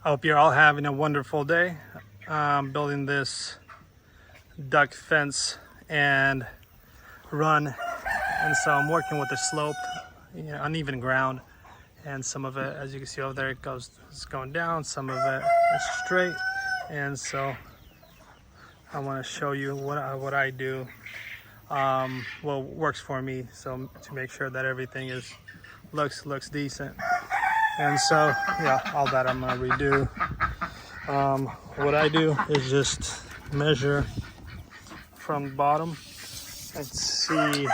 I hope you're all having a wonderful day. Building this duck fence and run, and so I'm working with the sloped, uneven ground, and some of it, as you can see over there, it's going down. Some of it is straight, and so I want to show you what I do, what works for me, so to make sure that everything looks decent. And so yeah, all that I'm gonna redo. What I do is just measure from the bottom and see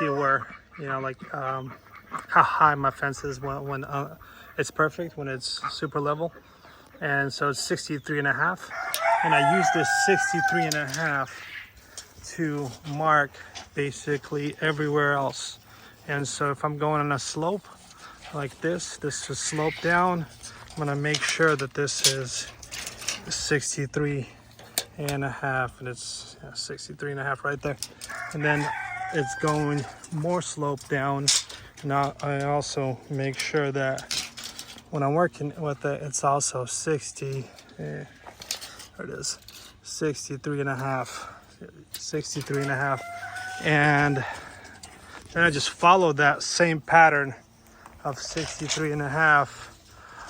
where, how high my fence is when it's perfect, when it's super level. And so it's 63.5, and I use this 63.5 to mark basically everywhere else. And so if I'm going on a slope like this is slope down, I'm gonna make sure that this is 63.5, and it's 63.5 right there. And then it's going more slope down. Now I also make sure that when I'm working with it, it's also 63.5, 63.5, and then I just follow that same pattern of 63.5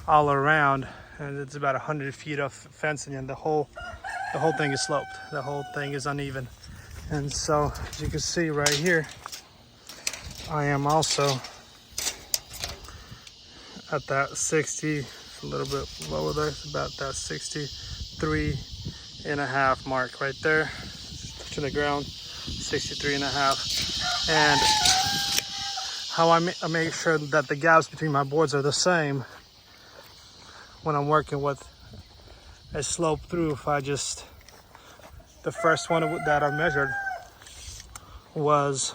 all around, and it's about 100 feet of fencing, and the whole thing is sloped. The whole thing is uneven. And so as you can see right here, I am also at that 60, a little bit lower there. It's about that 63.5 mark right there to the ground, 63.5. And how I make sure that the gaps between my boards are the same when I'm working with a slope through. The first one that I measured was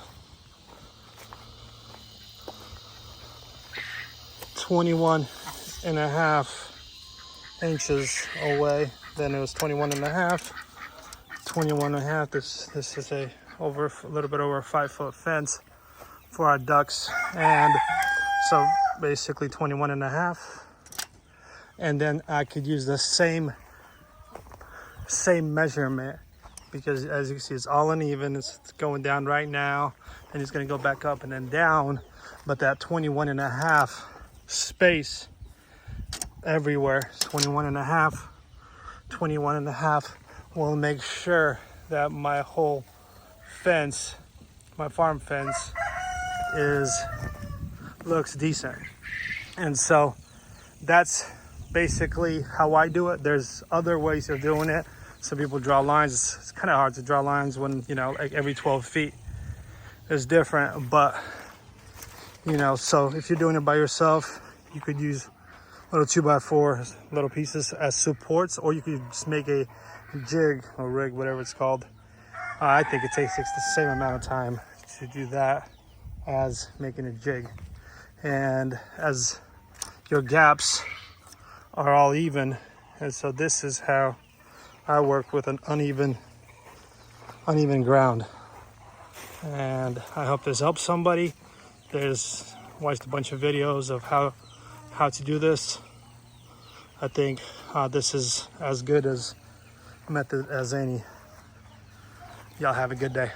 21.5 inches away. Then it was 21.5. This is a little bit over a 5-foot fence for our ducks, and so basically 21.5. And then I could use the same measurement, because as you can see, it's all uneven. It's going down right now, and it's going to go back up and then down. But that 21.5 space everywhere, 21.5 will make sure that my whole fence, my farm fence, looks decent. And so that's basically how I do it. There's other ways of doing it. Some people draw lines. It's kind of hard to draw lines when, like every 12 feet is different. But, so if you're doing it by yourself, you could use little 2x4 little pieces as supports, or you could just make a jig or rig, whatever it's called. I think it takes the same amount of time to do that as making a jig. And as your gaps are all even, and so this is how I work with an uneven ground. And I hope this helps somebody. Watched a bunch of videos of how to do this. I think this is as good as method as any. Y'all have a good day.